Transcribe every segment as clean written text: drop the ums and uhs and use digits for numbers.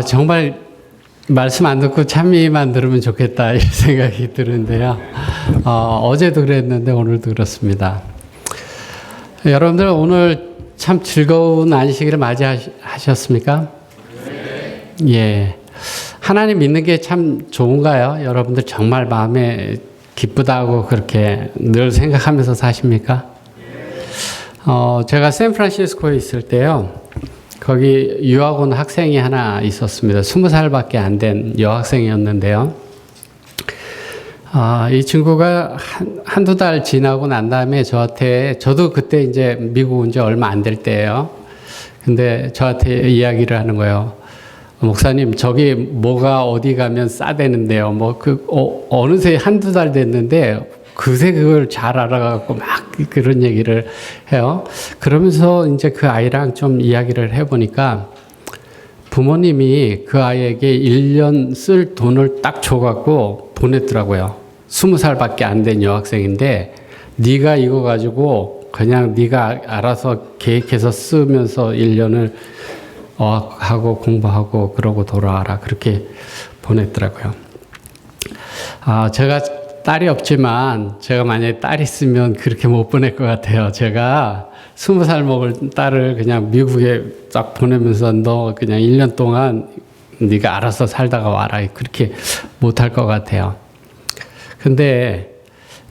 정말 말씀 안 듣고 찬미만 들으면 좋겠다 이 생각이 드는데요. 어제도 그랬는데 오늘도 그렇습니다. 여러분들 오늘 참 즐거운 안식일을 맞이하셨습니까? 네. 예. 하나님 믿는 게 참 좋은가요? 여러분들 정말 마음에 기쁘다고 그렇게 늘 생각하면서 사십니까? 제가 샌프란시스코에 있을 때요. 거기 유학 온 학생이 하나 있었습니다. 20살밖에 안 된 여학생이었는데요. 이 친구가 한두 달 지나고 난 다음에 저도 그때 이제 미국 온 지 얼마 안 될 때예요. 근데 저한테 이야기를 하는 거예요. 목사님, 저기 뭐가 어디 가면 싸대는데요. 어느새 한두 달 됐는데 그새 그걸 잘 알아갖고 막 그런 얘기를 해요. 그러면서 이제 그 아이랑 좀 이야기를 해보니까 부모님이 그 아이에게 1년 쓸 돈을 딱 줘갖고 보냈더라고요. 20살밖에 안 된 여학생인데 네가 이거 가지고 그냥 네가 알아서 계획해서 쓰면서 1년을 어학하고 공부하고 그러고 돌아와라 그렇게 보냈더라고요. 제가 딸이 없지만 제가 만약에 딸이 있으면 그렇게 못 보낼 것 같아요. 제가 20살 먹을 딸을 그냥 미국에 딱 보내면서 너 그냥 1년 동안 네가 알아서 살다가 와라 그렇게 못할 것 같아요. 근데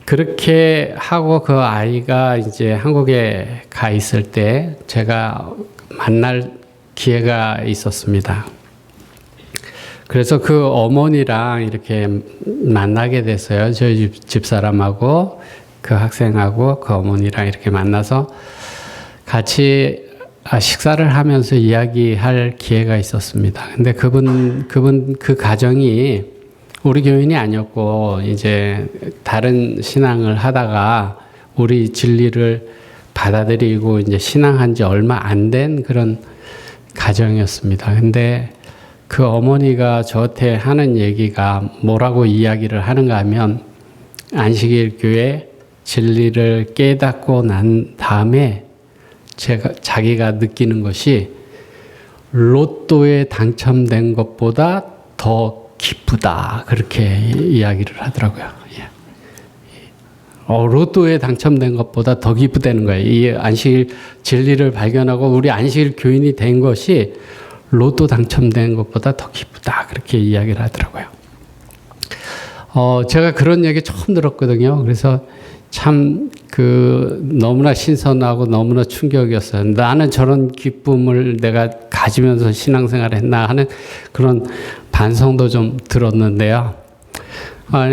그렇게 하고 그 아이가 이제 한국에 가 있을 때 제가 만날 기회가 있었습니다. 그래서 그 어머니랑 이렇게 만나게 됐어요. 저희 집사람하고 그 학생하고 그 어머니랑 이렇게 만나서 같이 식사를 하면서 이야기할 기회가 있었습니다. 근데 그분 그 가정이 우리 교인이 아니었고 이제 다른 신앙을 하다가 우리 진리를 받아들이고 이제 신앙한 지 얼마 안 된 그런 가정이었습니다. 근데 그 어머니가 저한테 하는 얘기가 뭐라고 이야기를 하는가 하면 안식일 교회 진리를 깨닫고 난 다음에 자기가 느끼는 것이 로또에 당첨된 것보다 더 기쁘다 그렇게 이야기를 하더라고요. 로또에 당첨된 것보다 더 기쁘다는 거예요. 이 안식일 진리를 발견하고 우리 안식일 교인이 된 것이 로또 당첨된 것보다 더 기쁘다 그렇게 이야기를 하더라고요. 제가 그런 얘기 처음 들었거든요. 그래서 참 너무나 신선하고 너무나 충격이었어요. 나는 저런 기쁨을 내가 가지면서 신앙생활을 했나 하는 그런 반성도 좀 들었는데요.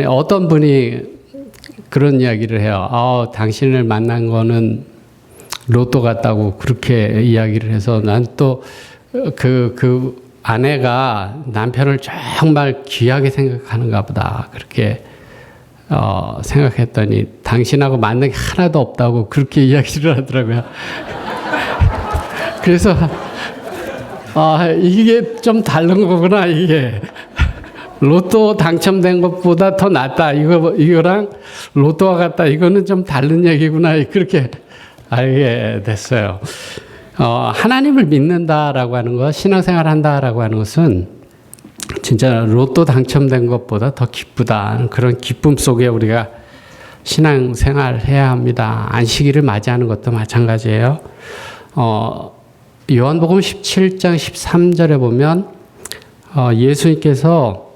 어떤 분이 그런 이야기를 해요. 당신을 만난 거는 로또 같다고 그렇게 이야기를 해서 난 또 그 아내가 남편을 정말 귀하게 생각하는가 보다 그렇게 생각했더니 당신하고 맞는 게 하나도 없다고 그렇게 이야기를 하더라고요. 그래서 이게 좀 다른 거구나 이게. 로또 당첨된 것보다 더 낫다. 이거랑 로또와 같다. 이거는 좀 다른 얘기구나. 그렇게 알게 됐어요. 하나님을 믿는다라고 하는 것, 신앙생활 한다라고 하는 것은 진짜 로또 당첨된 것보다 더 기쁘다. 그런 기쁨 속에 우리가 신앙생활 해야 합니다. 안식일을 맞이하는 것도 마찬가지예요. 요한복음 17장 13절에 보면 예수님께서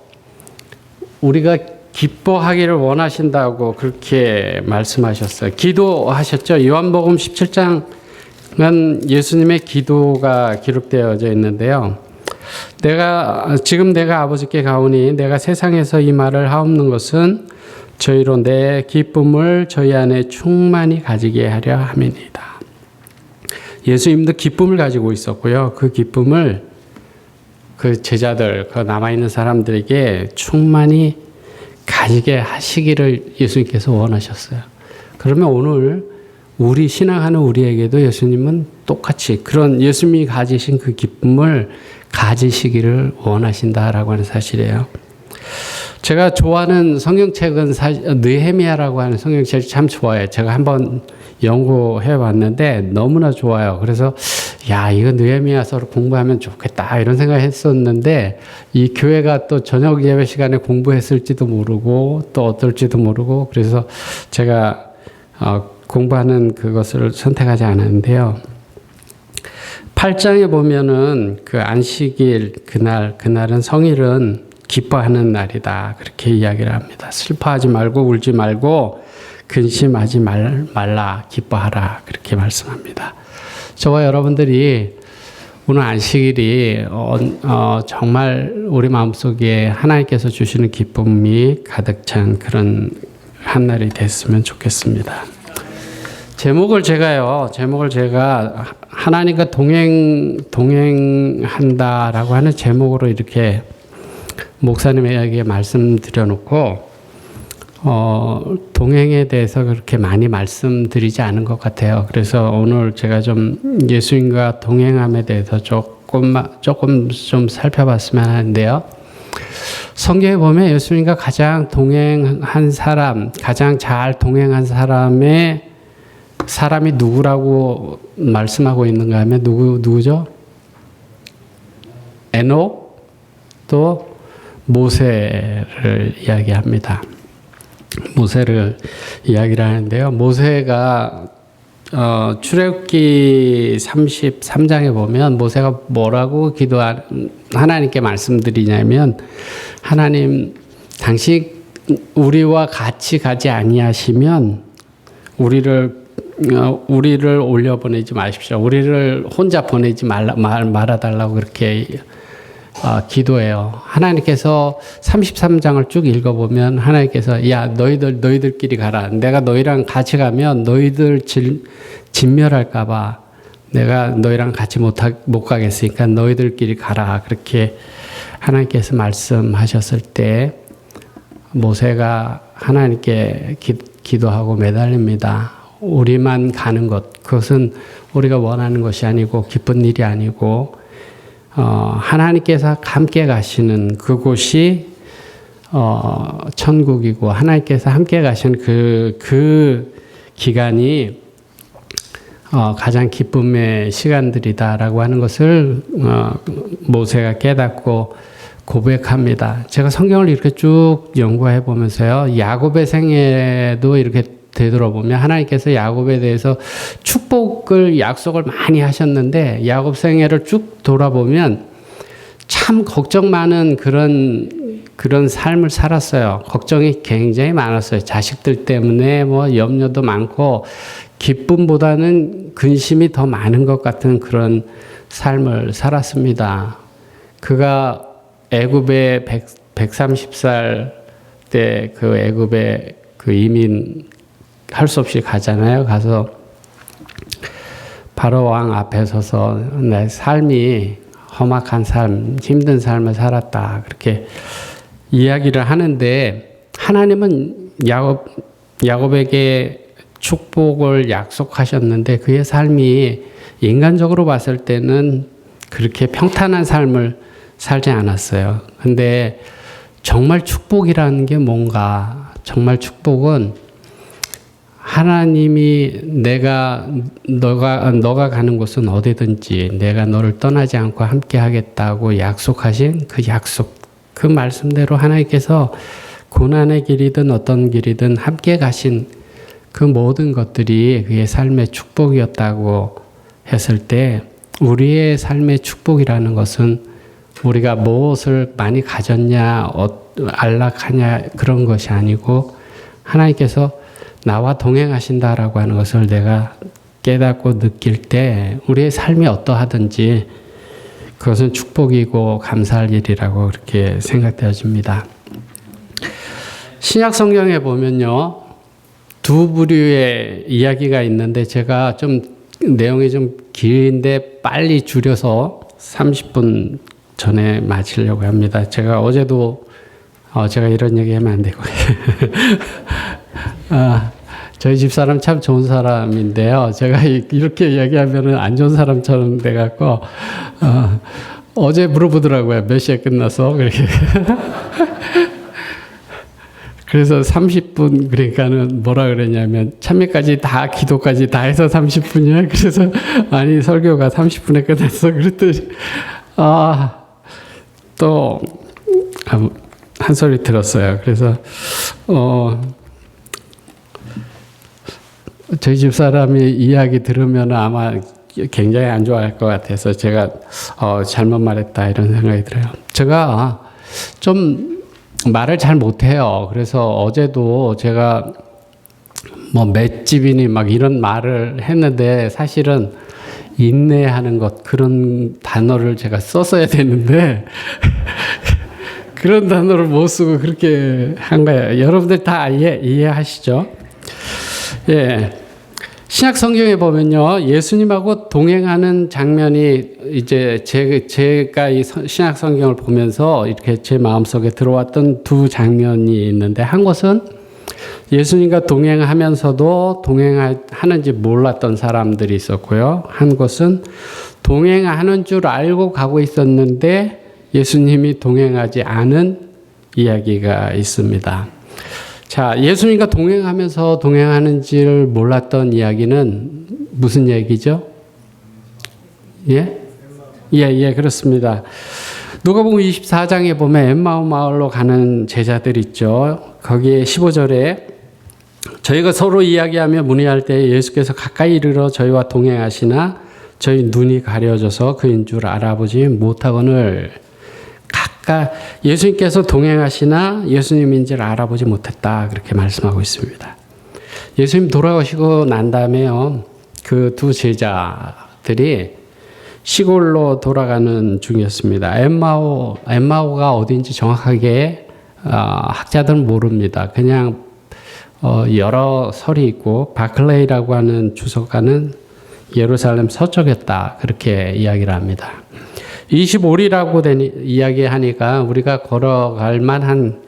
우리가 기뻐하기를 원하신다고 그렇게 말씀하셨어요. 기도하셨죠. 요한복음 17장은 예수님의 기도가 기록되어져 있는데요. 지금 내가 아버지께 가오니 내가 세상에서 이 말을 하옵는 것은 저희로 내 기쁨을 저희 안에 충만히 가지게 하려 함이니이다. 예수님도 기쁨을 가지고 있었고요. 그 기쁨을 그 제자들, 그 남아있는 사람들에게 충만히 가지게 하시기를 예수님께서 원하셨어요. 그러면 오늘 우리 신앙하는 우리에게도 예수님은 똑같이 그런 예수님이 가지신 그 기쁨을 가지시기를 원하신다라고 하는 사실이에요. 제가 좋아하는 성경책은 느헤미야라고 하는 성경책을 참 좋아해요. 제가 한번 연구해 봤는데 너무나 좋아요. 그래서 야, 이거 느헤미야서를 공부하면 좋겠다 이런 생각했었는데 이 교회가 또 저녁 예배 시간에 공부했을지도 모르고 또 어떨지도 모르고 그래서 제가 공부하는 그것을 선택하지 않았는데요. 8장에 보면은 그 안식일 그날은 성일은 기뻐하는 날이다 그렇게 이야기를 합니다. 슬퍼하지 말고 울지 말고 근심하지 말라 기뻐하라 그렇게 말씀합니다. 저와 여러분들이 오늘 안식일이 정말 우리 마음속에 하나님께서 주시는 기쁨이 가득 찬 그런 한 날이 됐으면 좋겠습니다. 제목을 제가 하나님과 동행한다라고 하는 제목으로 이렇게 목사님에게 말씀드려 놓고 동행에 대해서 그렇게 많이 말씀드리지 않은 것 같아요. 그래서 오늘 제가 좀 예수님과 동행함에 대해서 조금 좀 살펴봤으면 하는데요. 성경에 보면 예수님과 가장 동행한 사람, 가장 잘 동행한 사람이 누구라고 말씀하고 있는가 하면 누구죠? 에녹 또 모세를 이야기합니다. 모세를 이야기를 하는데요. 모세가 출애굽기 33장에 보면 모세가 뭐라고 하나님께 말씀드리냐면 하나님 당신 우리와 같이 가지 아니하시면 우리를 올려보내지 마십시오. 우리를 혼자 보내지 말아달라고 그렇게 기도해요. 하나님께서 33장을 쭉 읽어보면 하나님께서 야 너희들끼리 가라. 내가 너희랑 같이 가면 너희들 진멸할까봐 내가 너희랑 같이 못 가겠으니까 너희들끼리 가라. 그렇게 하나님께서 말씀하셨을 때 모세가 하나님께 기도하고 매달립니다. 우리만 가는 것 그것은 우리가 원하는 것이 아니고 기쁜 일이 아니고 하나님께서 함께 가시는 그곳이 천국이고 하나님께서 함께 가시는 그 기간이 가장 기쁨의 시간들이다라고 하는 것을 모세가 깨닫고 고백합니다. 제가 성경을 이렇게 쭉 연구해 보면서요. 야곱의 생애도 이렇게 되돌아보면 하나님께서 야곱에 대해서 축복을 약속을 많이 하셨는데 야곱 생애를 쭉 돌아보면 참 걱정 많은 그런 삶을 살았어요. 걱정이 굉장히 많았어요. 자식들 때문에 뭐 염려도 많고 기쁨보다는 근심이 더 많은 것 같은 그런 삶을 살았습니다. 그가 애굽에 130살 때 그 애굽에 그 이민 할 수 없이 가잖아요. 가서 바로 왕 앞에 서서 내 삶이 험악한 삶, 힘든 삶을 살았다. 그렇게 이야기를 하는데 하나님은 야곱에게 축복을 약속하셨는데 그의 삶이 인간적으로 봤을 때는 그렇게 평탄한 삶을 살지 않았어요. 근데 정말 축복이라는 게 뭔가? 정말 축복은 하나님이 너가 가는 곳은 어디든지 내가 너를 떠나지 않고 함께 하겠다고 약속하신 그 약속, 그 말씀대로 하나님께서 고난의 길이든 어떤 길이든 함께 가신 그 모든 것들이 그의 삶의 축복이었다고 했을 때 우리의 삶의 축복이라는 것은 우리가 무엇을 많이 가졌냐, 안락하냐 그런 것이 아니고 하나님께서 나와 동행하신다라고 하는 것을 내가 깨닫고 느낄 때 우리의 삶이 어떠하든지 그것은 축복이고 감사할 일이라고 그렇게 생각되어집니다. 신약 성경에 보면요. 두 부류의 이야기가 있는데 제가 좀 내용이 좀 긴데 빨리 줄여서 30분 전에 마치려고 합니다. 제가 어제도 제가 이런 얘기 하면 안 되고 저희 집사람 참 좋은 사람인데요. 제가 이렇게 이야기하면 안 좋은 사람처럼 돼갖고 어제 물어보더라고요. 몇 시에 끝나서 그렇게 그래서 30분 그러니까는 뭐라 그랬냐면 참여까지 다 기도까지 다 해서 30분이야. 그래서 아니 설교가 30분에 끝났어. 그랬더니 또 한 소리 들었어요. 그래서 저희 집 사람이 이야기 들으면 아마 굉장히 안 좋아할 것 같아서 제가 잘못 말했다 이런 생각이 들어요. 제가 좀 말을 잘 못해요. 그래서 어제도 제가 뭐 맷집이니 막 이런 말을 했는데 사실은 인내하는 것 그런 단어를 제가 썼어야 되는데 그런 단어를 못 쓰고 그렇게 한 거예요. 여러분들 다 이해하시죠? 예. 신약 성경에 보면요, 예수님하고 동행하는 장면이 이제 제가 이 신약 성경을 보면서 이렇게 제 마음속에 들어왔던 두 장면이 있는데, 한 것은 예수님과 동행하면서도 동행하는지 몰랐던 사람들이 있었고요. 한 것은 동행하는 줄 알고 가고 있었는데 예수님이 동행하지 않은 이야기가 있습니다. 자, 예수님과 동행하면서 동행하는지를 몰랐던 이야기는 무슨 얘기죠? 예, 그렇습니다. 누가복음 24장에 보면 엠마오 마을로 가는 제자들 있죠. 거기에 15절에 저희가 서로 이야기하며 문의할 때 예수께서 가까이 이르러 저희와 동행하시나 저희 눈이 가려져서 그인 줄 알아보지 못하거늘. 예수님께서 동행하시나 예수님인지를 알아보지 못했다, 그렇게 말씀하고 있습니다. 예수님 돌아오시고 난 다음에요, 그 두 제자들이 시골로 돌아가는 중이었습니다. 엠마오가 어디인지 정확하게 학자들은 모릅니다. 그냥 여러 설이 있고 바클레이라고 하는 주석가는 예루살렘 서쪽이었다, 그렇게 이야기를 합니다. 25리라고 이야기하니까 우리가 걸어갈 만한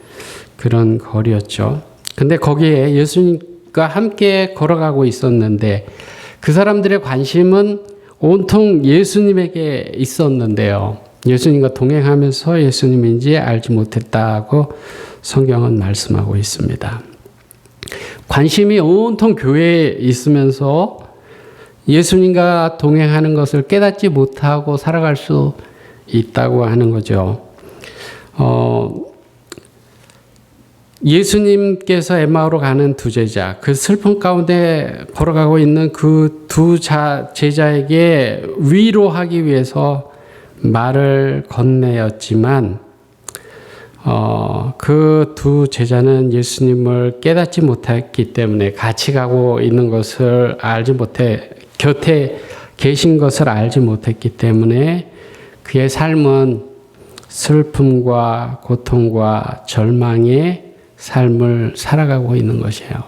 그런 거리였죠. 근데 거기에 예수님과 함께 걸어가고 있었는데 그 사람들의 관심은 온통 예수님에게 있었는데요. 예수님과 동행하면서 예수님인지 알지 못했다고 성경은 말씀하고 있습니다. 관심이 온통 교회에 있으면서 예수님과 동행하는 것을 깨닫지 못하고 살아갈 수 있다고 하는 거죠. 예수님께서 엠마오로 가는 두 제자, 그 슬픔 가운데 걸어가고 있는 그 두 제자에게 위로하기 위해서 말을 건네었지만 그 두 제자는 예수님을 깨닫지 못했기 때문에 같이 가고 있는 것을 알지 못해 곁에 계신 것을 알지 못했기 때문에 그의 삶은 슬픔과 고통과 절망의 삶을 살아가고 있는 것이에요.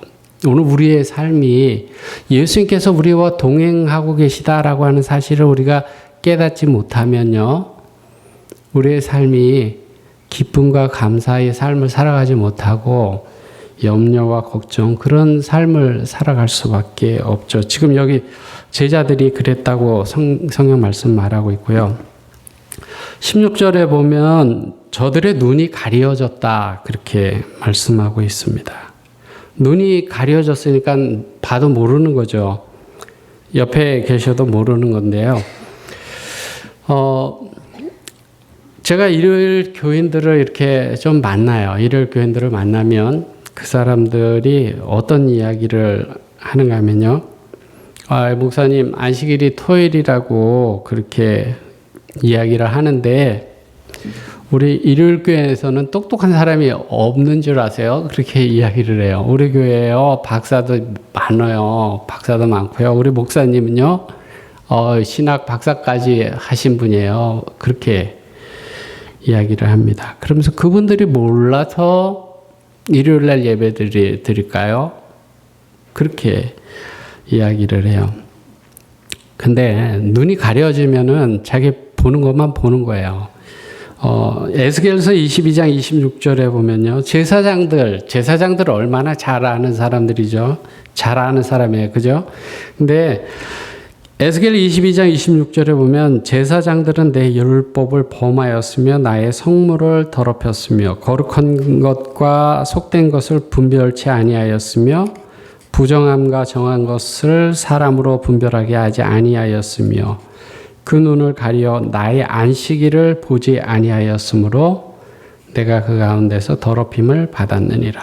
오늘 우리의 삶이 예수님께서 우리와 동행하고 계시다라고 하는 사실을 우리가 깨닫지 못하면요, 우리의 삶이 기쁨과 감사의 삶을 살아가지 못하고 염려와 걱정, 그런 삶을 살아갈 수밖에 없죠. 지금 여기 제자들이 그랬다고 성경 말씀 말하고 있고요. 16절에 보면 저들의 눈이 가려졌다, 그렇게 말씀하고 있습니다. 눈이 가려졌으니까 봐도 모르는 거죠. 옆에 계셔도 모르는 건데요. 제가 일요일 교인들을 이렇게 좀 만나요. 일요일 교인들을 만나면 그 사람들이 어떤 이야기를 하는가 하면요, 목사님 안식일이 토요일이라고 그렇게 이야기를 하는데 우리 일요일 교회에서는 똑똑한 사람이 없는 줄 아세요? 그렇게 이야기를 해요. 우리 교회에요, 박사도 많아요. 박사도 많고요. 우리 목사님은요, 신학 박사까지 하신 분이에요. 그렇게 이야기를 합니다. 그러면서 그분들이 몰라서 일요일 날 예배 드릴까요? 그렇게 이야기를 해요. 근데 눈이 가려지면은 자기 보는 것만 보는 거예요. 에스겔서 22장 26절에 보면요, 제사장들 얼마나 잘 아는 사람들이죠. 잘 아는 사람이에요. 그죠? 근데 에스겔 22장 26절에 보면 제사장들은 내 율법을 범하였으며 나의 성물을 더럽혔으며 거룩한 것과 속된 것을 분별치 아니하였으며 부정함과 정한 것을 사람으로 분별하게 하지 아니하였으며 그 눈을 가려 나의 안식일을 보지 아니하였으므로 내가 그 가운데서 더럽힘을 받았느니라.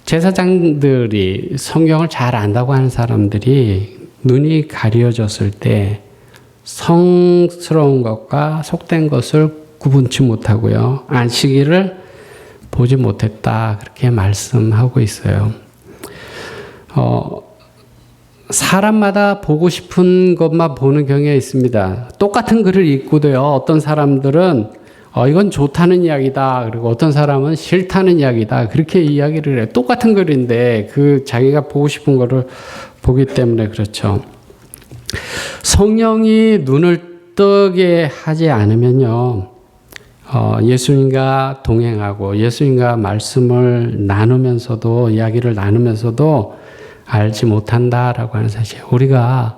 제사장들이 성경을 잘 안다고 하는 사람들이 눈이 가려졌을 때 성스러운 것과 속된 것을 구분치 못하고요. 안식일을 보지 못했다. 그렇게 말씀하고 있어요. 사람마다 보고 싶은 것만 보는 경향이 있습니다. 똑같은 글을 읽고도요. 어떤 사람들은 이건 좋다는 이야기다. 그리고 어떤 사람은 싫다는 이야기다. 그렇게 이야기를 해요. 똑같은 글인데 그 자기가 보고 싶은 거를 보기 때문에 그렇죠. 성령이 눈을 뜨게 하지 않으면요. 예수님과 동행하고 예수님과 말씀을 나누면서도 이야기를 나누면서도 알지 못한다라고 하는 사실. 우리가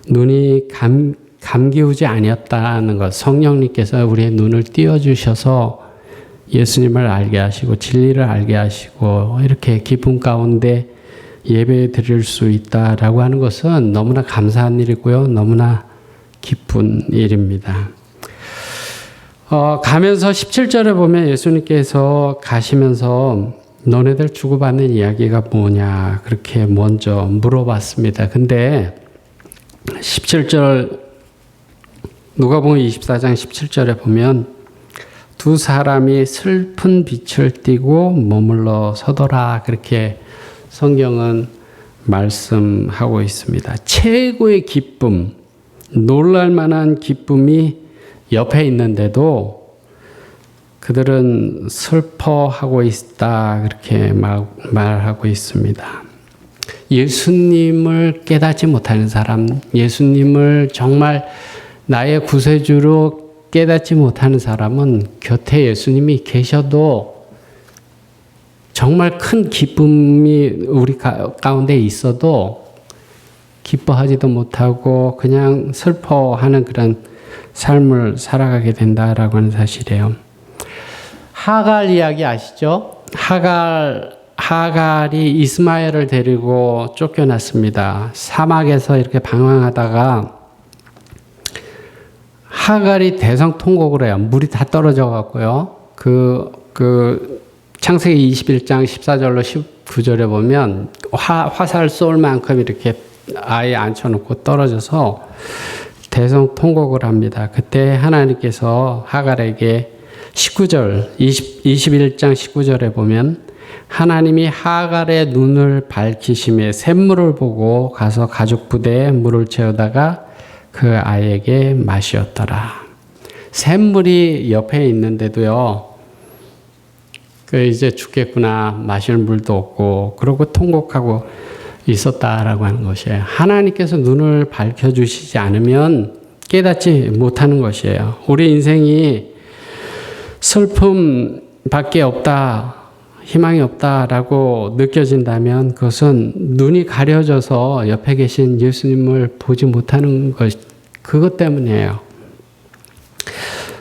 눈이 감기우지 아니었다는 것. 성령님께서 우리의 눈을 띄워주셔서 예수님을 알게 하시고 진리를 알게 하시고 이렇게 기쁨 가운데 예배 드릴 수 있다라고 하는 것은 너무나 감사한 일이고요. 너무나 기쁜 일입니다. 가면서 17절에 보면 예수님께서 가시면서 너네들 주고받는 이야기가 뭐냐 그렇게 먼저 물어봤습니다. 근데 17절 누가복음 24장 17절에 보면 두 사람이 슬픈 빛을 띠고 머물러 서더라 그렇게 성경은 말씀하고 있습니다. 최고의 기쁨, 놀랄만한 기쁨이 옆에 있는데도 그들은 슬퍼하고 있다 그렇게 말하고 있습니다. 예수님을 깨닫지 못하는 사람, 예수님을 정말 나의 구세주로 깨닫지 못하는 사람은 곁에 예수님이 계셔도 정말 큰 기쁨이 우리 가운데 있어도 기뻐하지도 못하고 그냥 슬퍼하는 그런 삶을 살아가게 된다라고 하는 사실이에요. 하갈 이야기 아시죠? 하갈이 이스마엘을 데리고 쫓겨났습니다. 사막에서 이렇게 방황하다가 하갈이 대성통곡을 해요. 물이 다 떨어져 갖고요. 창세기 21장 14절로 19절에 보면 화살 쏠 만큼 이렇게 아예 앉혀놓고 떨어져서 대성통곡을 합니다. 그때 하나님께서 하갈에게 21장 19절에 보면 하나님이 하갈의 눈을 밝히심에 샘물을 보고 가서 가죽 부대에 물을 채우다가 그 아이에게 마시었더라. 샘물이 옆에 있는데도요. 이제 죽겠구나. 마실 물도 없고 그러고 통곡하고 있었다라고 하는 것이에요. 하나님께서 눈을 밝혀주시지 않으면 깨닫지 못하는 것이에요. 우리 인생이 슬픔밖에 없다, 희망이 없다라고 느껴진다면 그것은 눈이 가려져서 옆에 계신 예수님을 보지 못하는 것, 그것 때문이에요.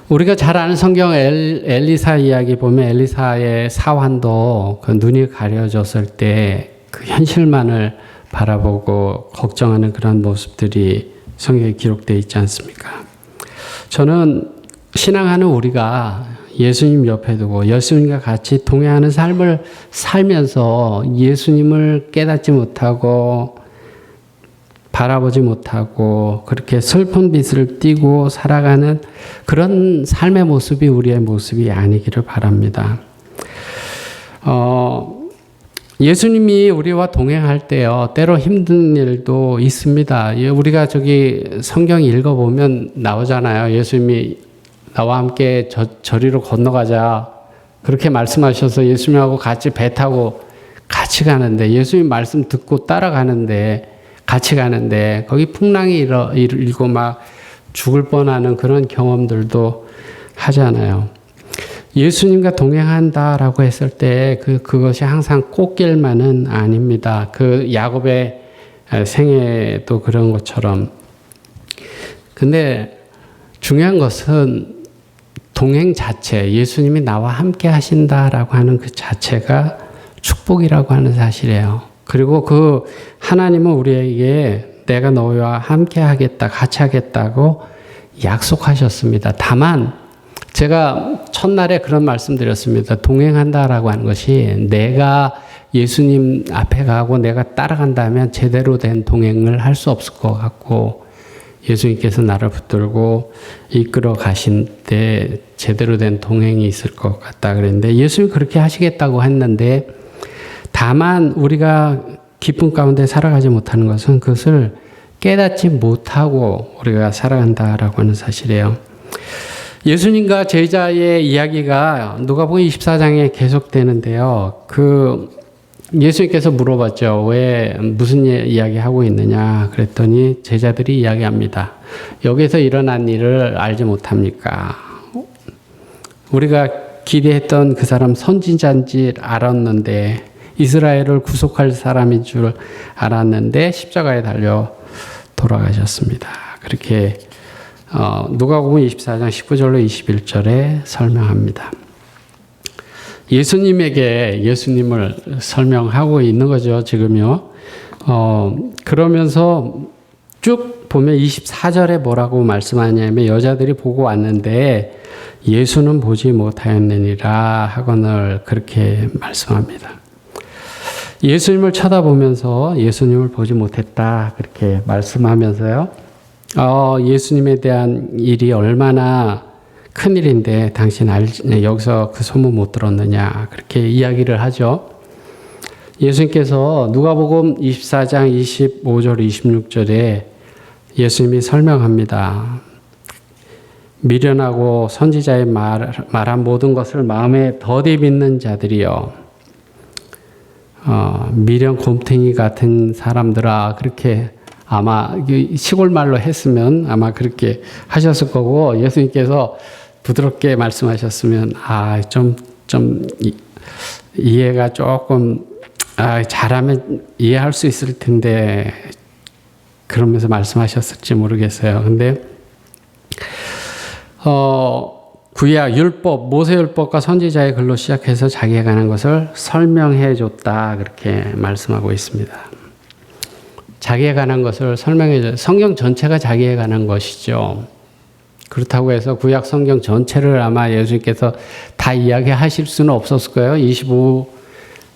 우리가 잘 아는 성경 엘리사 이야기 보면 엘리사의 사환도 그 눈이 가려졌을 때 그 현실만을 바라보고 걱정하는 그런 모습들이 성경에 기록되어 있지 않습니까? 저는 신앙하는 우리가 예수님 옆에 두고 예수님과 같이 동행하는 삶을 살면서 예수님을 깨닫지 못하고 바라보지 못하고 그렇게 슬픈 빛을 띠고 살아가는 그런 삶의 모습이 우리의 모습이 아니기를 바랍니다. 예수님이 우리와 동행할 때요, 때로 힘든 일도 있습니다. 우리가 성경 읽어보면 나오잖아요. 예수님이 나와 함께 저리로 건너가자. 그렇게 말씀하셔서 예수님하고 같이 배 타고 같이 가는데, 예수님 말씀 듣고 따라가는데, 같이 가는데, 거기 풍랑이 일고 막 죽을 뻔하는 그런 경험들도 하잖아요. 예수님과 동행한다라고 했을 때 그것이 항상 꽃길만은 아닙니다. 야곱의 생애도 그런 것처럼. 근데 중요한 것은 동행 자체, 예수님이 나와 함께 하신다라고 하는 그 자체가 축복이라고 하는 사실이에요. 그리고 그 하나님은 우리에게 내가 너와 함께 하겠다, 같이 하겠다고 약속하셨습니다. 다만 제가 첫날에 그런 말씀 드렸습니다. 동행한다라고 하는 것이 내가 예수님 앞에 가고 내가 따라간다면 제대로 된 동행을 할 수 없을 것 같고, 예수님께서 나를 붙들고 이끌어 가신 때 제대로 된 동행이 있을 것 같다 그랬는데, 예수님이 그렇게 하시겠다고 했는데, 다만 우리가 기쁨 가운데 살아가지 못하는 것은 그것을 깨닫지 못하고 우리가 살아간다라고 하는 사실이에요. 예수님과 제자의 이야기가 누가복음 24장에 계속되는데요. 예수님께서 물어봤죠. 왜 무슨 이야기 하고 있느냐 그랬더니 제자들이 이야기합니다. 여기서 일어난 일을 알지 못합니까? 우리가 기대했던 그 사람 선지자인 줄 알았는데, 이스라엘을 구속할 사람인 줄 알았는데 십자가에 달려 돌아가셨습니다. 그렇게 누가복음 24장 19절로 21절에 설명합니다. 예수님에게 예수님을 설명하고 있는 거죠, 지금요. 그러면서 쭉 보면 24절에 뭐라고 말씀하냐면, 여자들이 보고 왔는데 예수는 보지 못하였느니라 하거늘 그렇게 말씀합니다. 예수님을 쳐다보면서 예수님을 보지 못했다 그렇게 말씀하면서요. 예수님에 대한 일이 얼마나 큰일인데 당신 여기서 그 소문 못 들었느냐 그렇게 이야기를 하죠. 예수님께서 누가복음 24장 25절 26절에 예수님이 설명합니다. 미련하고 선지자의 말한 모든 것을 마음에 더디 믿는 자들이요, 미련 곰탱이 같은 사람들아, 그렇게 아마 시골 말로 했으면 아마 그렇게 하셨을 거고, 예수님께서 부드럽게 말씀하셨으면 좀 이해가 조금 잘하면 이해할 수 있을 텐데 그러면서 말씀하셨을지 모르겠어요. 근데 구약 율법, 모세율법과 선지자의 글로 시작해서 자기에 관한 것을 설명해 줬다 그렇게 말씀하고 있습니다. 자기에 관한 것을 설명해 줘. 성경 전체가 자기에 관한 것이죠. 그렇다고 해서 구약 성경 전체를 아마 예수님께서 다 이야기하실 수는 없었을 거예요.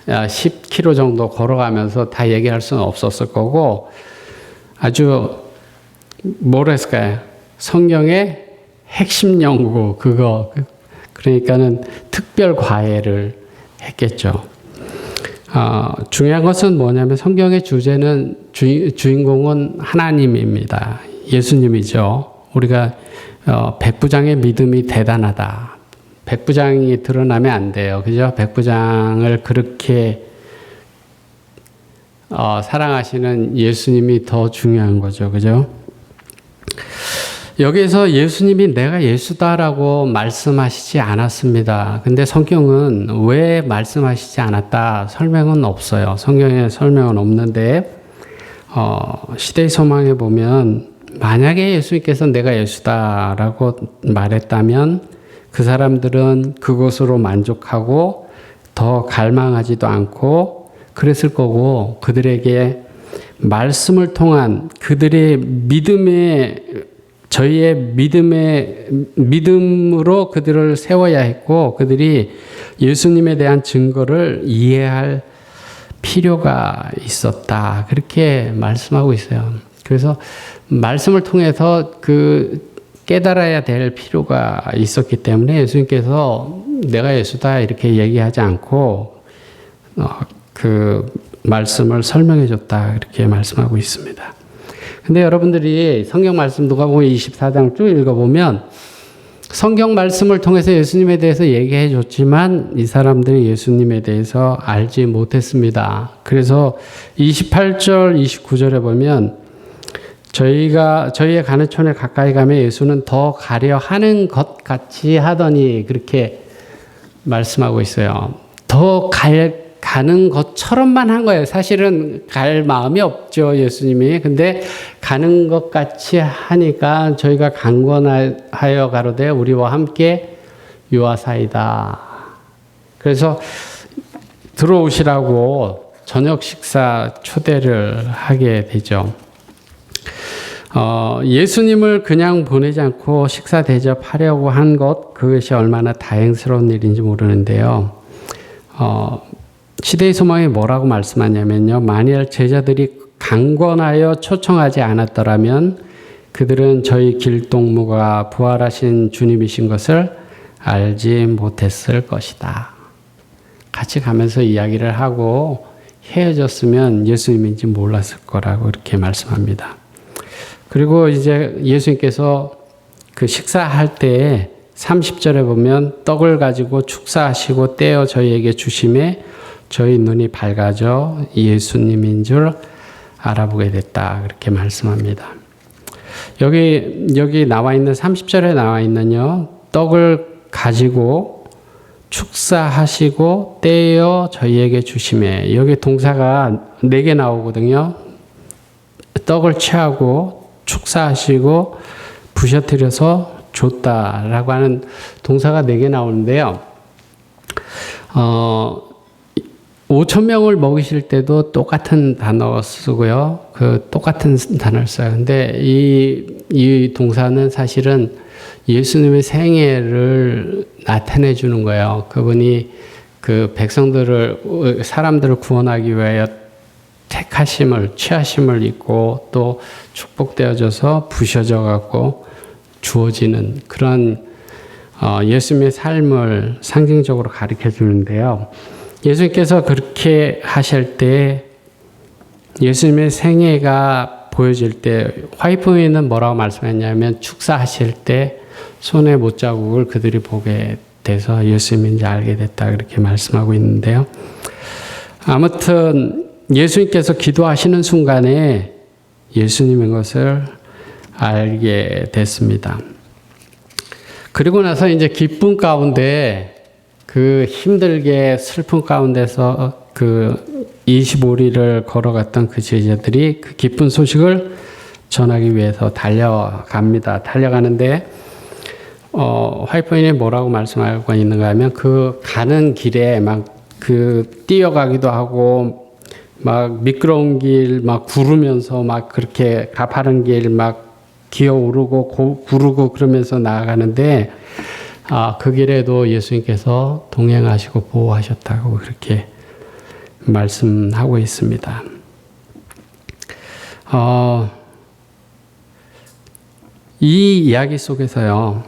10km 정도 걸어가면서 다 얘기할 수는 없었을 거고, 아주 뭐라 했을까요? 성경의 핵심 연구, 그러니까는 특별 과외를 했겠죠. 중요한 것은 뭐냐면 성경의 주제는 주인공은 하나님입니다. 예수님이죠. 우리가 백부장의 믿음이 대단하다. 백부장이 드러나면 안 돼요. 그죠? 백부장을 그렇게 사랑하시는 예수님이 더 중요한 거죠. 그죠? 여기에서 예수님이 내가 예수다라고 말씀하시지 않았습니다. 근데 성경은 왜 말씀하시지 않았다? 설명은 없어요. 성경에 설명은 없는데, 시대의 소망에 보면 만약에 예수님께서 내가 예수다라고 말했다면 그 사람들은 그것으로 만족하고 더 갈망하지도 않고 그랬을 거고, 그들에게 말씀을 통한 그들의 저희의 믿음으로 그들을 세워야 했고, 그들이 예수님에 대한 증거를 이해할 필요가 있었다. 그렇게 말씀하고 있어요. 그래서 말씀을 통해서 깨달아야 될 필요가 있었기 때문에 예수님께서 내가 예수다 이렇게 얘기하지 않고 그 말씀을 설명해 줬다 이렇게 말씀하고 있습니다. 근데 여러분들이 성경 말씀 누가복음 24장 쭉 읽어보면 성경 말씀을 통해서 예수님에 대해서 얘기해 줬지만 이 사람들이 예수님에 대해서 알지 못했습니다. 그래서 28절 29절에 보면 저희의 가는 촌에 가까이 가면 예수는 더 가려 하는 것 같이 하더니 그렇게 말씀하고 있어요. 더 가는 것처럼만 한 거예요. 사실은 갈 마음이 없죠, 예수님이. 근데 가는 것 같이 하니까 저희가 강권하여 가로되 우리와 함께 유하사이다. 그래서 들어오시라고 저녁 식사 초대를 하게 되죠. 예수님을 그냥 보내지 않고 식사 대접하려고 한 것, 그것이 얼마나 다행스러운 일인지 모르는데요. 시대의 소망이 뭐라고 말씀하냐면요. 만일 제자들이 강권하여 초청하지 않았더라면 그들은 저희 길동무가 부활하신 주님이신 것을 알지 못했을 것이다. 같이 가면서 이야기를 하고 헤어졌으면 예수님인지 몰랐을 거라고 이렇게 말씀합니다. 그리고 이제 예수님께서 그 식사할 때 30절에 보면 떡을 가지고 축사하시고 떼어 저희에게 주심에 저희 눈이 밝아져 예수님인 줄 알아보게 됐다. 그렇게 말씀합니다. 여기 나와 있는 30절에 나와 있는요. 떡을 가지고 축사하시고 떼어 저희에게 주심에, 여기 동사가 4개 나오거든요. 떡을 취하고 축사하시고 부셔뜨려서 줬다라고 하는 동사가 4개 나오는데요. 5,000명을 먹이실 때도 똑같은 단어 쓰고요. 그 똑같은 단어를 써요. 근데 이 동사는 사실은 예수님의 생애를 나타내 주는 거예요. 그분이 그 백성들을, 사람들을 구원하기 위하여 택하심을, 취하심을 입고 또 축복되어져서 부셔져 갖고 주어지는 그런 예수님의 삶을 상징적으로 가르쳐 주는데요. 예수님께서 그렇게 하실 때 예수님의 생애가 보여질 때 화이트웨이는 뭐라고 말씀했냐면 축사하실 때 손의 못자국을 그들이 보게 돼서 예수님인지 알게 됐다 그렇게 말씀하고 있는데요. 아무튼 예수님께서 기도하시는 순간에 예수님인 것을 알게 됐습니다. 그리고 나서 이제 기쁨 가운데 그 힘들게 슬픔 가운데서 그 25리를 걸어갔던 그 제자들이 그 기쁜 소식을 전하기 위해서 달려갑니다. 달려가는데 화이트인이 뭐라고 말씀하고 있는가 하면 그 가는 길에 막 그 뛰어가기도 하고 막 미끄러운 길 막 구르면서 막 그렇게 가파른 길 막 기어오르고 구르고 그러면서 나아가는데 그 길에도 예수님께서 동행하시고 보호하셨다고 그렇게 말씀하고 있습니다. 이 이야기 속에서요,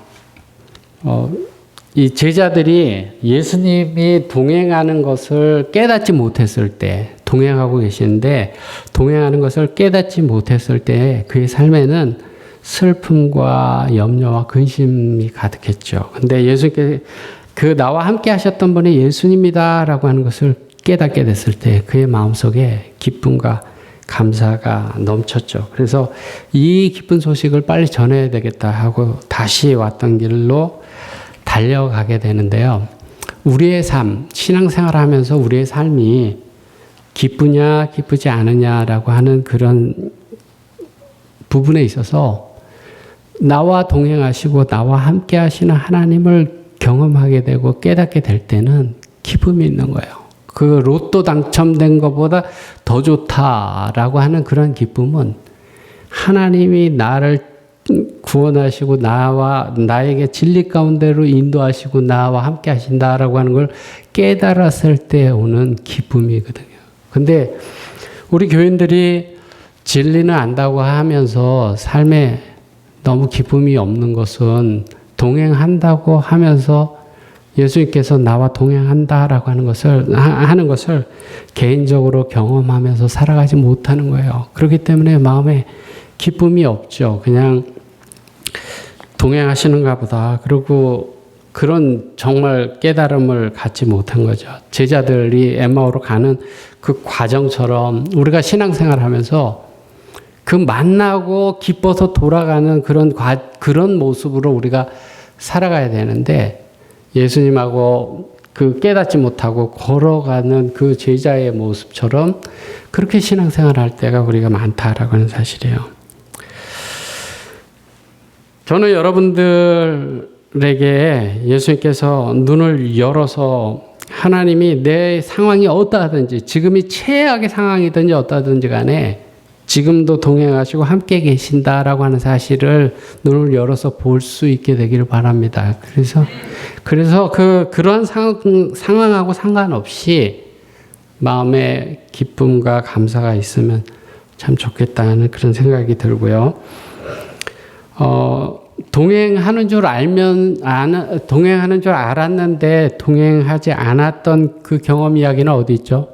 이 제자들이 예수님이 동행하는 것을 깨닫지 못했을 때, 동행하고 계시는데 동행하는 것을 깨닫지 못했을 때 그의 삶에는 슬픔과 염려와 근심이 가득했죠. 근데 예수님께 그 나와 함께 하셨던 분이 예수님이다라고 하는 것을 깨닫게 됐을 때 그의 마음속에 기쁨과 감사가 넘쳤죠. 그래서 이 기쁜 소식을 빨리 전해야 되겠다 하고 다시 왔던 길로 달려가게 되는데요. 우리의 삶, 신앙생활 하면서 우리의 삶이 기쁘냐 기쁘지 않으냐라고 하는 그런 부분에 있어서 나와 동행하시고 나와 함께 하시는 하나님을 경험하게 되고 깨닫게 될 때는 기쁨이 있는 거예요. 그 로또 당첨된 것보다 더 좋다라고 하는 그런 기쁨은 하나님이 나를 구원하시고 나에게 진리 가운데로 인도하시고 나와 함께 하신다라고 하는 걸 깨달았을 때 오는 기쁨이거든요. 근데 우리 교인들이 진리는 안다고 하면서 삶에 너무 기쁨이 없는 것은 동행한다고 하면서 예수님께서 나와 동행한다라고 하는 것을 개인적으로 경험하면서 살아가지 못하는 거예요. 그렇기 때문에 마음에 기쁨이 없죠. 그냥 동행하시는가 보다. 그리고 그런 정말 깨달음을 갖지 못한 거죠. 제자들이 엠마오로 가는 그 과정처럼 우리가 신앙생활 하면서 그 만나고 기뻐서 돌아가는 그런 모습으로 우리가 살아가야 되는데 예수님하고 그 깨닫지 못하고 걸어가는 그 제자의 모습처럼 그렇게 신앙생활을 할 때가 우리가 많다라고 하는 사실이에요. 저는 여러분들에게 예수님께서 눈을 열어서 하나님이 내 상황이 어떠하든지 지금이 최악의 상황이든지 어떠하든지 간에 지금도 동행하시고 함께 계신다라고 하는 사실을 눈을 열어서 볼 수 있게 되기를 바랍니다. 그래서 그러한 상황하고 상관없이 마음에 기쁨과 감사가 있으면 참 좋겠다는 그런 생각이 들고요. 동행하는 줄 알았는데 동행하지 않았던 그 경험 이야기는 어디 있죠?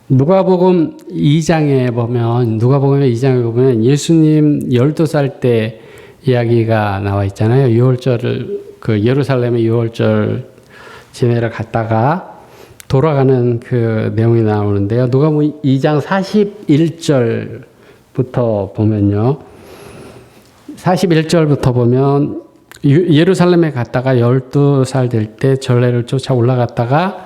누가복음 2장에 보면 예수님 12살 때 이야기가 나와 있잖아요. 예루살렘에 유월절 지내러 갔다가 돌아가는 그 내용이 나오는데요. 누가복음 2장 41절부터 보면요. 41절부터 보면 예루살렘에 갔다가 12살 될 때 전례를 쫓아 올라갔다가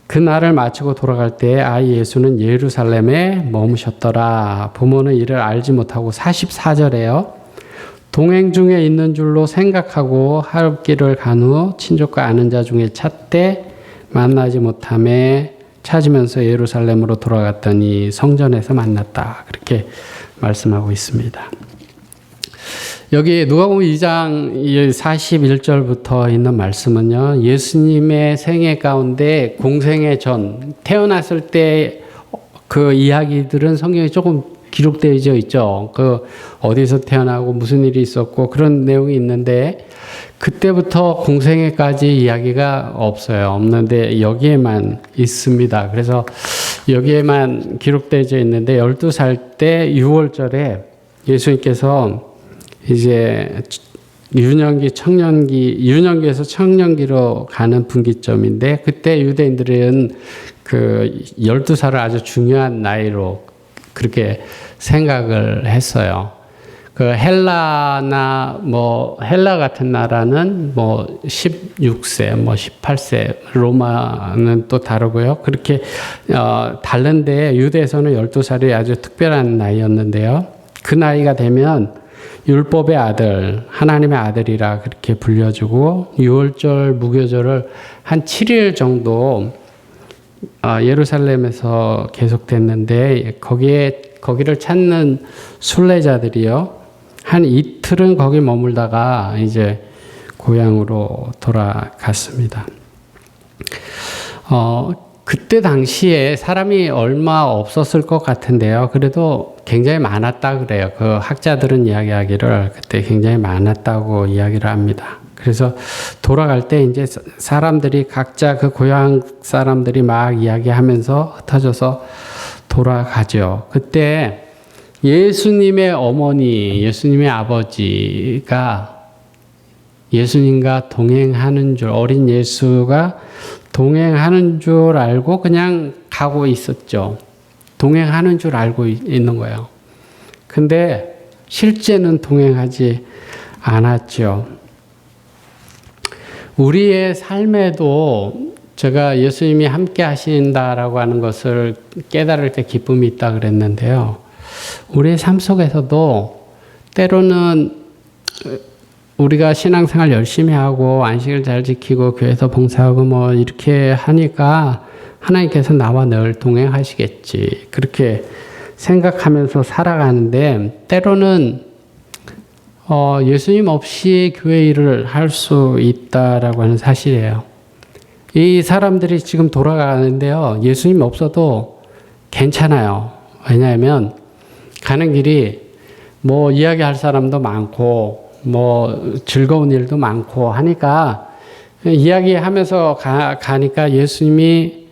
그 날을 마치고 돌아갈 때 아이 예수는 예루살렘에 머무셨더라. 부모는 이를 알지 못하고 44절에요. 동행 중에 있는 줄로 생각하고 하룻길을 간 후 친족과 아는 자 중에 찾되 만나지 못하매 찾으면서 예루살렘으로 돌아갔더니 성전에서 만났다. 그렇게 말씀하고 있습니다. 여기 누가복음 2장 41절부터 있는 말씀은요. 예수님의 생애 가운데 공생애 전 태어났을 때 그 이야기들은 성경에 조금 기록되어 있죠. 그 어디서 태어나고 무슨 일이 있었고 그런 내용이 있는데 그때부터 공생애까지 이야기가 없는데 여기에만 있습니다. 그래서 여기에만 기록되어 있는데 12살 때 6월절에 예수님께서 이제 유년기에서 청년기로 가는 분기점인데 그때 유대인들은 그 12살을 아주 중요한 나이로 그렇게 생각을 했어요. 그 헬라 같은 나라는 16세, 18세, 로마는 또 다르고요. 그렇게 다른데 유대에서는 12살이 아주 특별한 나이였는데요. 그 나이가 되면 율법의 아들, 하나님의 아들이라 그렇게 불려주고 유월절, 무교절을 한 7일 정도 예루살렘에서 계속됐는데 거기를 찾는 순례자들이요. 한 이틀은 거기 머물다가 이제 고향으로 돌아갔습니다. 그때 당시에 사람이 얼마 없었을 것 같은데요. 그래도 굉장히 많았다 그래요. 그 학자들은 이야기하기를 그때 굉장히 많았다고 이야기를 합니다. 그래서 돌아갈 때 이제 사람들이 각자 그 고향 사람들이 막 이야기하면서 흩어져서 돌아가죠. 그때 예수님의 어머니, 예수님의 아버지가 예수님과 동행하는 줄, 어린 예수가 동행하는 줄 알고 그냥 가고 있었죠. 동행하는 줄 알고 있는 거예요. 근데 실제는 동행하지 않았죠. 우리의 삶에도 제가 예수님이 함께 하신다라고 하는 것을 깨달을 때 기쁨이 있다 그랬는데요. 우리의 삶 속에서도 때로는 우리가 신앙생활 열심히 하고 안식일 잘 지키고 교회에서 봉사하고 이렇게 하니까 하나님께서 나와 늘 동행하시겠지. 그렇게 생각하면서 살아가는데 때로는 예수님 없이 교회 일을 할 수 있다라고 하는 사실이에요. 이 사람들이 지금 돌아가는데요. 예수님 없어도 괜찮아요. 왜냐하면 가는 길이 이야기할 사람도 많고 즐거운 일도 많고 하니까 이야기하면서 가니까 예수님이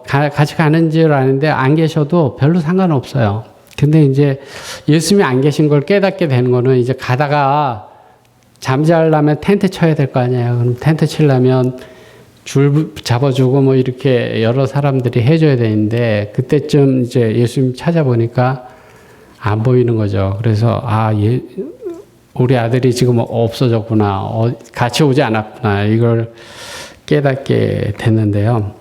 같이 가는 줄 아는데 안 계셔도 별로 상관없어요. 근데 이제 예수님이 안 계신 걸 깨닫게 되는 거는 이제 가다가 잠자려면 텐트 쳐야 될 거 아니에요. 그럼 텐트 치려면 줄 잡아주고 이렇게 여러 사람들이 해줘야 되는데 그때쯤 이제 예수님 찾아보니까 안 보이는 거죠. 그래서 우리 아들이 지금 없어졌구나. 같이 오지 않았구나. 이걸 깨닫게 됐는데요.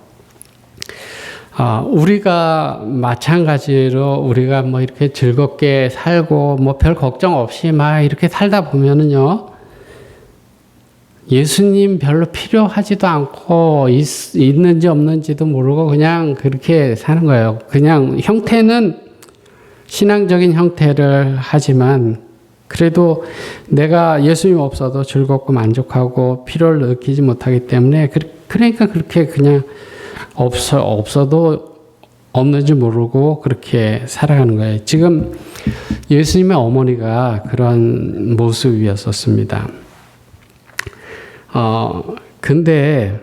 우리가 마찬가지로 우리가 뭐 이렇게 즐겁게 살고 뭐 별 걱정 없이 막 이렇게 살다 보면은요, 예수님 별로 필요하지도 않고 있는지 없는지도 모르고 그냥 그렇게 사는 거예요. 그냥 형태는 신앙적인 형태를 하지만 그래도 내가 예수님 없어도 즐겁고 만족하고 필요를 느끼지 못하기 때문에 그러니까 그렇게 그냥 없어도 없는지 모르고 그렇게 살아가는 거예요. 지금 예수님의 어머니가 그런 모습이었었습니다. 근데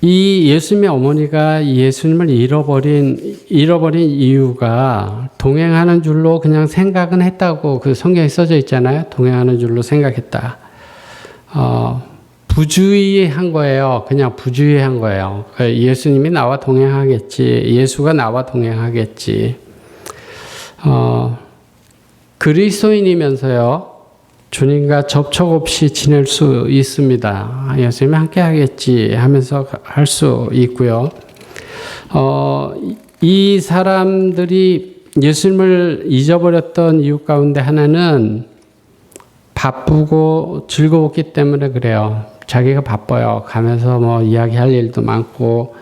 이 예수님의 어머니가 예수님을 잃어버린 이유가 동행하는 줄로 그냥 생각은 했다고 그 성경에 써져 있잖아요. 동행하는 줄로 생각했다. 부주의한 거예요. 그냥 부주의한 거예요. 예수님이 나와 동행하겠지. 예수가 나와 동행하겠지. 그리스도인이면서요, 주님과 접촉 없이 지낼 수 있습니다. 예수님이 함께 하겠지 하면서 할 수 있고요. 이 사람들이 예수님을 잊어버렸던 이유 가운데 하나는 바쁘고 즐거웠기 때문에 그래요. 자기가 바빠요. 가면서 뭐 이야기할 일도 많고,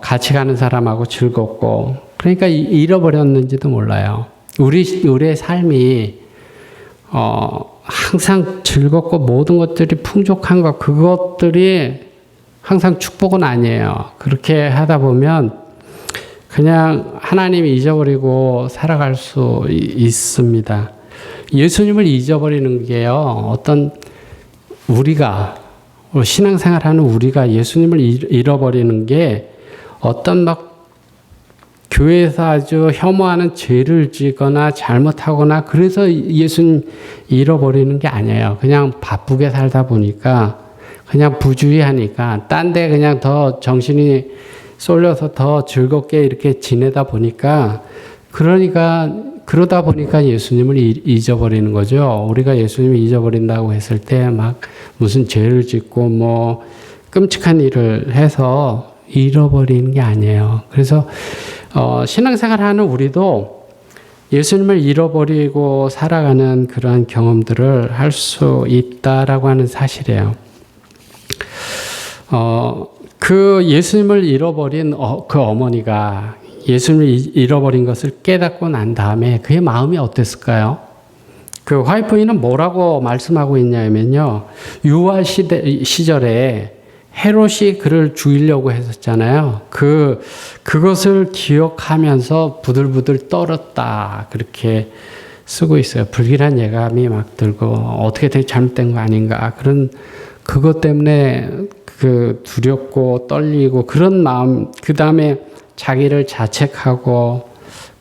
같이 가는 사람하고 즐겁고, 그러니까 잃어버렸는지도 몰라요. 우리의 삶이, 항상 즐겁고 모든 것들이 풍족한 것, 그것들이 항상 축복은 아니에요. 그렇게 하다 보면 그냥 하나님이 잊어버리고 살아갈 수 있습니다. 예수님을 잊어버리는 게요, 어떤 우리가, 신앙생활하는 우리가 예수님을 잃어버리는 게 어떤 막 교회에서 아주 혐오하는 죄를 지거나 잘못하거나 그래서 예수님 잃어버리는 게 아니에요. 그냥 바쁘게 살다 보니까, 그냥 부주의하니까, 딴 데 그냥 더 정신이 쏠려서 더 즐겁게 이렇게 지내다 보니까, 그러다 보니까 예수님을 잊어버리는 거죠. 우리가 예수님을 잊어버린다고 했을 때 막 무슨 죄를 짓고 뭐 끔찍한 일을 해서 잃어버리는 게 아니에요. 그래서 신앙생활 하는 우리도 예수님을 잃어버리고 살아가는 그러한 경험들을 할 수 있다라고 하는 사실이에요. 그 예수님을 잃어버린 그 어머니가 예수님을 잃어버린 것을 깨닫고 난 다음에 그의 마음이 어땠을까요? 그 화이프인은 뭐라고 말씀하고 있냐면요. 유아 시절에 헤롯이 그를 죽이려고 했었잖아요. 그것을 기억하면서 부들부들 떨었다. 그렇게 쓰고 있어요. 불길한 예감이 막 들고 어떻게 되게 잘못된 거 아닌가. 그것 때문에 두렵고 떨리고 그런 마음, 그 다음에 자기를 자책하고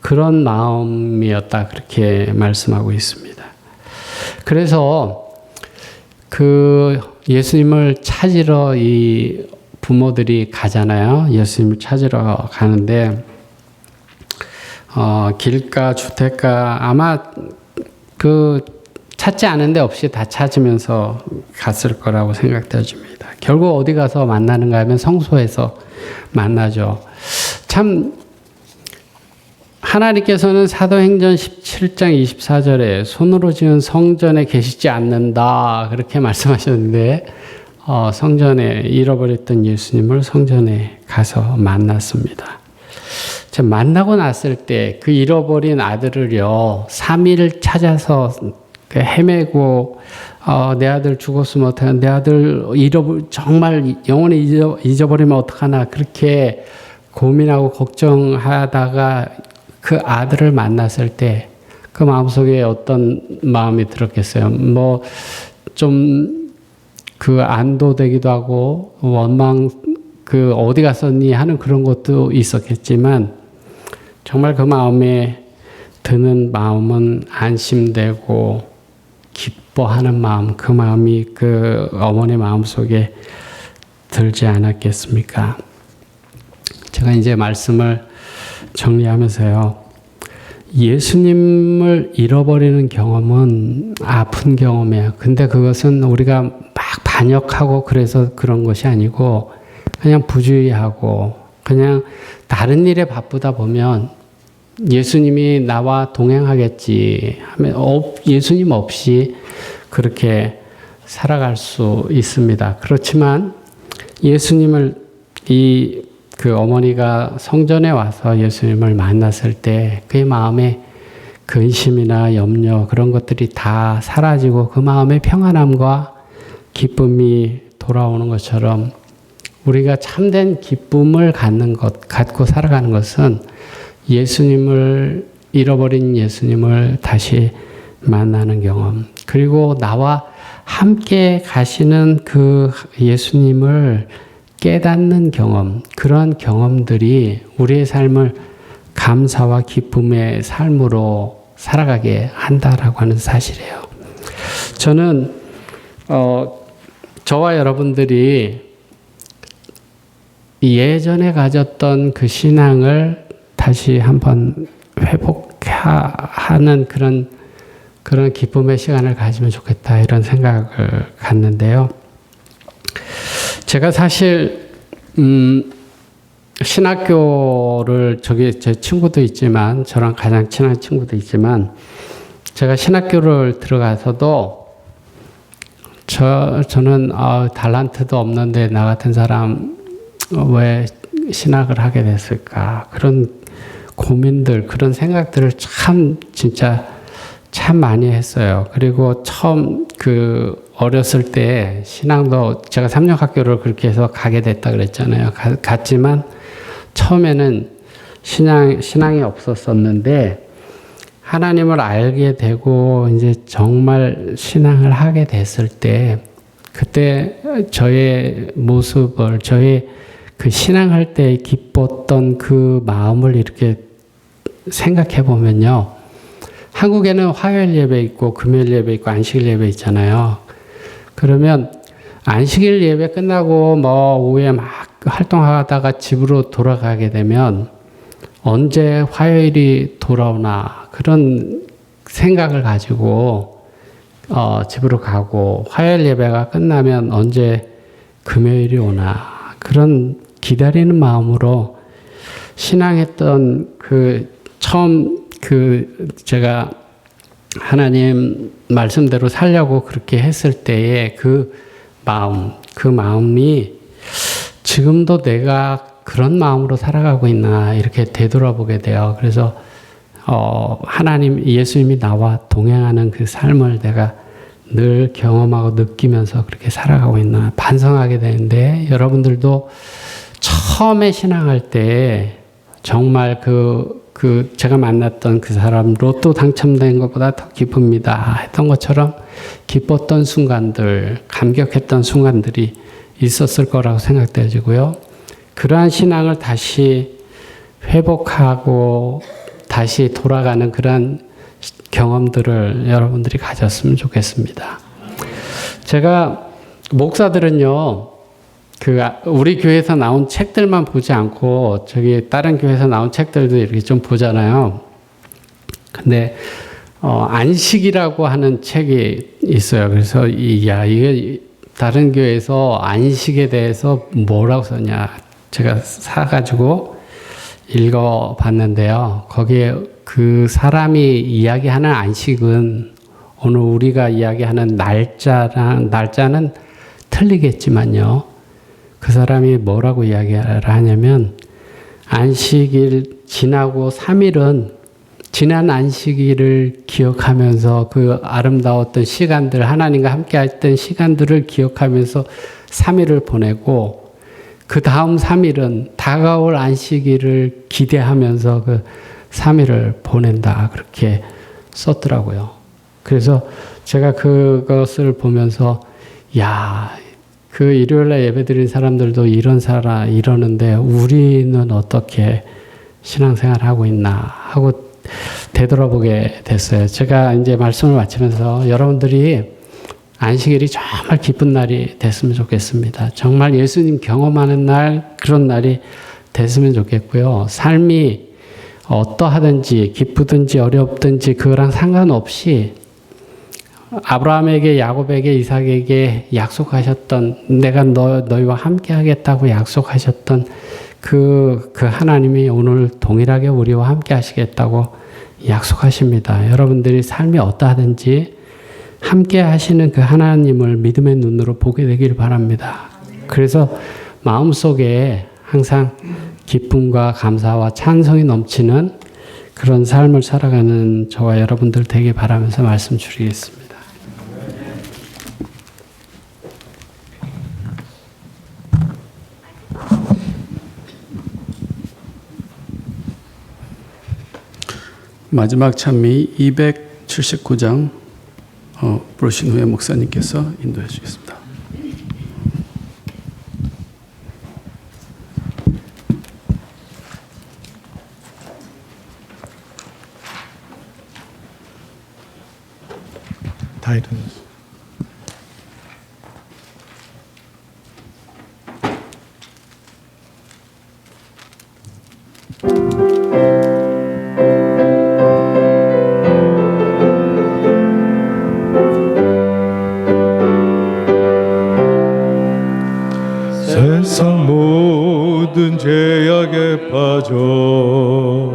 그런 마음이었다. 그렇게 말씀하고 있습니다. 그래서 예수님을 찾으러 이 부모들이 가잖아요. 예수님을 찾으러 가는데, 길가, 주택가, 아마 찾지 않은 데 없이 다 찾으면서 갔을 거라고 생각되어집니다. 결국 어디 가서 만나는가 하면 성소에서 만나죠. 참, 하나님께서는 사도행전 17장 24절에 손으로 지은 성전에 계시지 않는다. 그렇게 말씀하셨는데, 성전에 잃어버렸던 예수님을 성전에 가서 만났습니다. 만나고 났을 때 그 잃어버린 아들을요, 3일 찾아서 헤매고, 내 아들 죽었으면 어떡하나, 내 아들 정말 영원히 잊어버리면 어떡하나, 그렇게 고민하고 걱정하다가 그 아들을 만났을 때 그 마음속에 어떤 마음이 들었겠어요? 뭐, 좀, 안도되기도 하고, 원망, 어디 갔었니? 하는 그런 것도 있었겠지만, 정말 그 마음에 드는 마음은 안심되고, 기뻐하는 마음, 그 마음이 그 어머니 마음속에 들지 않았겠습니까? 제가 이제 말씀을 정리하면서요. 예수님을 잃어버리는 경험은 아픈 경험이에요. 근데 그것은 우리가 막 반역하고 그래서 그런 것이 아니고 그냥 부주의하고 그냥 다른 일에 바쁘다 보면 예수님이 나와 동행하겠지 하면 예수님 없이 그렇게 살아갈 수 있습니다. 그렇지만 예수님을 그 어머니가 성전에 와서 예수님을 만났을 때 그의 마음에 근심이나 염려 그런 것들이 다 사라지고 그 마음의 평안함과 기쁨이 돌아오는 것처럼 우리가 참된 기쁨을 갖고 살아가는 것은 예수님을 잃어버린 예수님을 다시 만나는 경험, 그리고 나와 함께 가시는 그 예수님을 깨닫는 경험, 그런 경험들이 우리의 삶을 감사와 기쁨의 삶으로 살아가게 한다라고 하는 사실이에요. 저는 저와 여러분들이 예전에 가졌던 그 신앙을 다시 한번 회복하는 그런 기쁨의 시간을 가지면 좋겠다 이런 생각을 갖는데요. 제가 사실 신학교를 제 친구도 있지만 저랑 가장 친한 친구도 있지만 제가 신학교를 들어가서도 저는 달란트도 없는데 나 같은 사람 왜 신학을 하게 됐을까 그런 고민들 그런 생각들을 진짜 참 많이 했어요. 그리고 처음 어렸을 때 신앙도 제가 삼력학교를 그렇게 해서 가게 됐다 그랬잖아요. 갔지만 처음에는 신앙이 없었었는데 하나님을 알게 되고 이제 정말 신앙을 하게 됐을 때 그때 저의 모습을 저의 그 신앙할 때 기뻤던 그 마음을 이렇게 생각해 보면요. 한국에는 화요일 예배 있고 금요일 예배 있고 안식일 예배 있잖아요. 그러면 안식일 예배 끝나고 오후에 막 활동하다가 집으로 돌아가게 되면 언제 화요일이 돌아오나 그런 생각을 가지고 집으로 가고 화요일 예배가 끝나면 언제 금요일이 오나 그런 기다리는 마음으로 신앙했던 처음 제가 하나님 말씀대로 살려고 그렇게 했을 때의 그 마음이 지금도 내가 그런 마음으로 살아가고 있나 이렇게 되돌아보게 돼요. 그래서 예수님이 나와 동행하는 그 삶을 내가 늘 경험하고 느끼면서 그렇게 살아가고 있나 반성하게 되는데 여러분들도 처음에 신앙할 때 정말 제가 만났던 그 사람 로또 당첨된 것보다 더 기쁩니다 했던 것처럼 기뻤던 순간들, 감격했던 순간들이 있었을 거라고 생각되어지고요. 그러한 신앙을 다시 회복하고 다시 돌아가는 그러한 경험들을 여러분들이 가졌으면 좋겠습니다. 제가 목사들은요, 우리 교회에서 나온 책들만 보지 않고 다른 교회에서 나온 책들도 이렇게 좀 보잖아요. 근데 안식이라고 하는 책이 있어요. 그래서 이게 다른 교회에서 안식에 대해서 뭐라고 썼냐 제가 사가지고 읽어봤는데요. 거기에 그 사람이 이야기하는 안식은 오늘 우리가 이야기하는 날짜는 틀리겠지만요. 그 사람이 뭐라고 이야기를 하냐면 안식일 지나고 3일은 지난 안식일을 기억하면서 그 아름다웠던 시간들 하나님과 함께 했던 시간들을 기억하면서 3일을 보내고 그 다음 3일은 다가올 안식일을 기대하면서 그 3일을 보낸다 그렇게 썼더라고요. 그래서 제가 그것을 보면서 그 일요일날 예배드린 사람들도 이러는데 우리는 어떻게 신앙생활을 하고 있나 하고 되돌아보게 됐어요. 제가 이제 말씀을 마치면서 여러분들이 안식일이 정말 기쁜 날이 됐으면 좋겠습니다. 정말 예수님 경험하는 날, 그런 날이 됐으면 좋겠고요. 삶이 어떠하든지 기쁘든지 어렵든지 그거랑 상관없이 아브라함에게 야곱에게 이삭에게 약속하셨던 내가 너희와 함께 하겠다고 약속하셨던 그 하나님이 오늘 동일하게 우리와 함께 하시겠다고 약속하십니다. 여러분들이 삶이 어떠하든지 함께 하시는 그 하나님을 믿음의 눈으로 보게 되길 바랍니다. 그래서 마음속에 항상 기쁨과 감사와 찬송이 넘치는 그런 삶을 살아가는 저와 여러분들 되길 바라면서 말씀 드리겠습니다. 마지막 찬미 279장 부르신 후에 목사님께서 인도해 주겠습니다. 타이틀 세상 모든 죄악에 빠져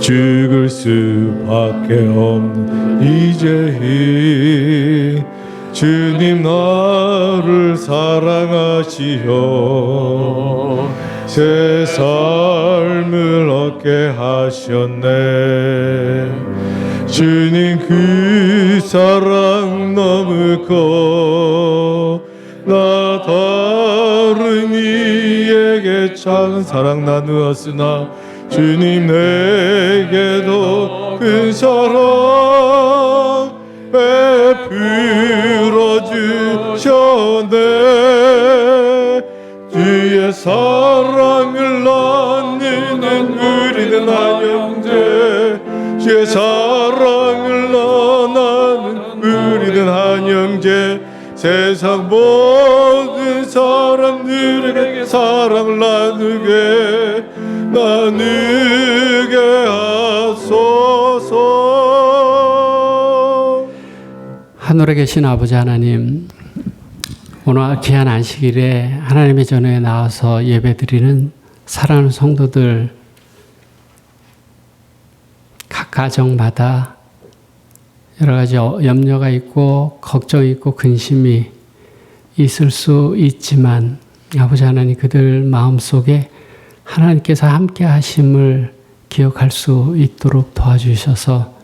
죽을 수밖에 없는 이제희 주님 나를 사랑하시어 새 삶을 얻게 하셨네. 주님 그 사랑 너무 커 나 다른 이에게 작은 사랑 나누었으나 주님 내게도 큰 사랑 베풀어 주셨네. 주의 사랑을 나누는 우리는 한 형제, 주의 사랑을 나누는 우리는 한 형제. 세상 모든 사람들에게 사랑을 나누게 하소서. 하늘에 계신 아버지 하나님, 오늘 귀한 안식일에 하나님의 전에 나와서 예배드리는 사랑하는 성도들 각 가정마다 여러 가지 염려가 있고 걱정이 있고 근심이 있을 수 있지만 아버지 하나님 그들 마음속에 하나님께서 함께 하심을 기억할 수 있도록 도와주셔서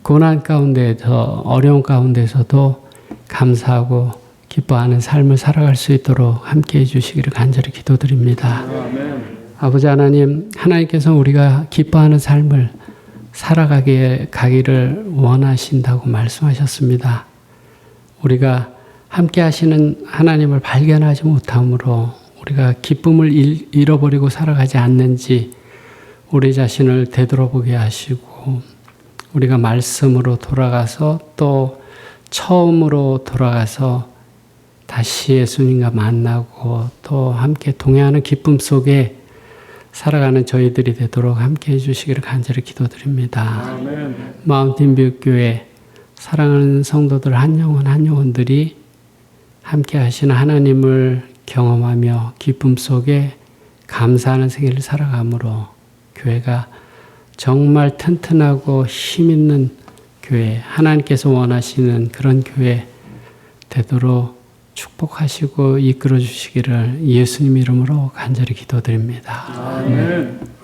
고난 가운데서 어려운 가운데서도 감사하고 기뻐하는 삶을 살아갈 수 있도록 함께 해주시기를 간절히 기도드립니다. 아버지 하나님, 하나님께서 우리가 기뻐하는 삶을 살아가기를 원하신다고 말씀하셨습니다. 우리가 함께 하시는 하나님을 발견하지 못함으로 우리가 기쁨을 잃어버리고 살아가지 않는지 우리 자신을 되돌아보게 하시고 우리가 말씀으로 돌아가서 또 처음으로 돌아가서 다시 예수님과 만나고 또 함께 동행하는 기쁨 속에 살아가는 저희들이 되도록 함께 해주시기를 간절히 기도드립니다. 마운틴뷰교회 사랑하는 성도들 한 영혼 한 영혼들이 함께 하시는 하나님을 경험하며 기쁨 속에 감사하는 생애를 살아가므로 교회가 정말 튼튼하고 힘있는 교회, 하나님께서 원하시는 그런 교회 되도록 축복하시고 이끌어 주시기를 예수님 이름으로 간절히 기도드립니다. 아멘.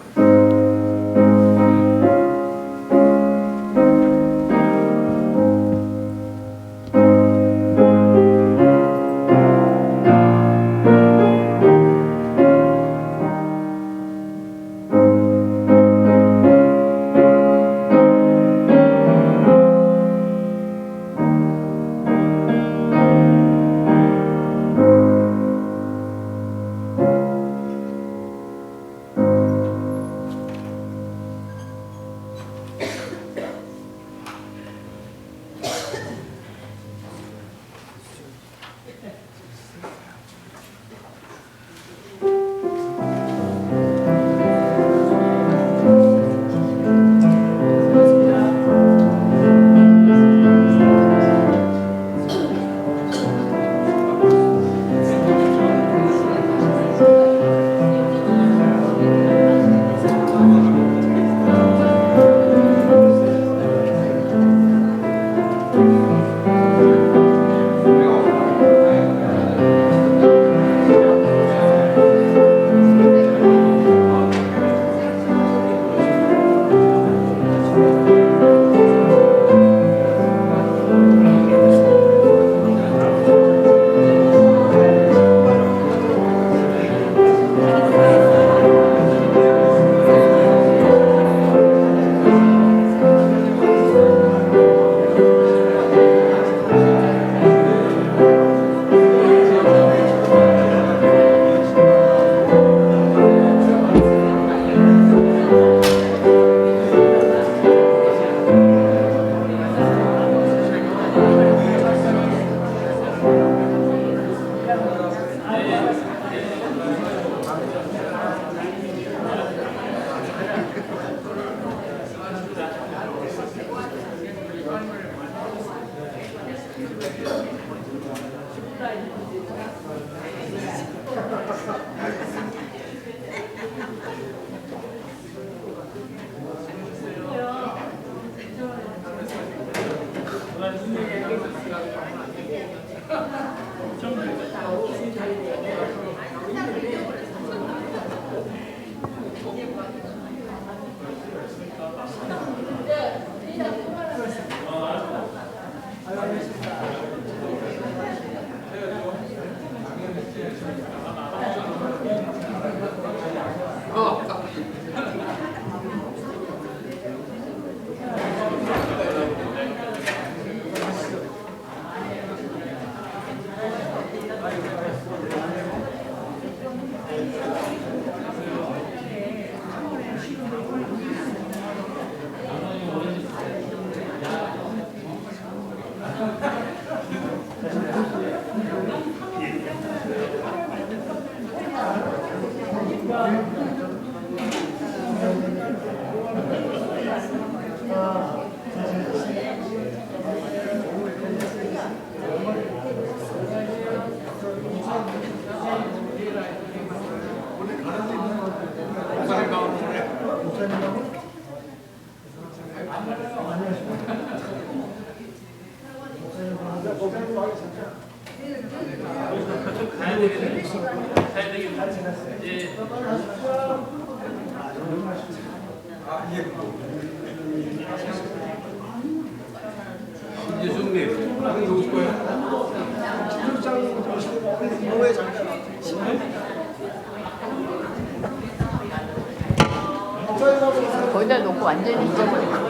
거기다 놓고 완전히 잊어버리고.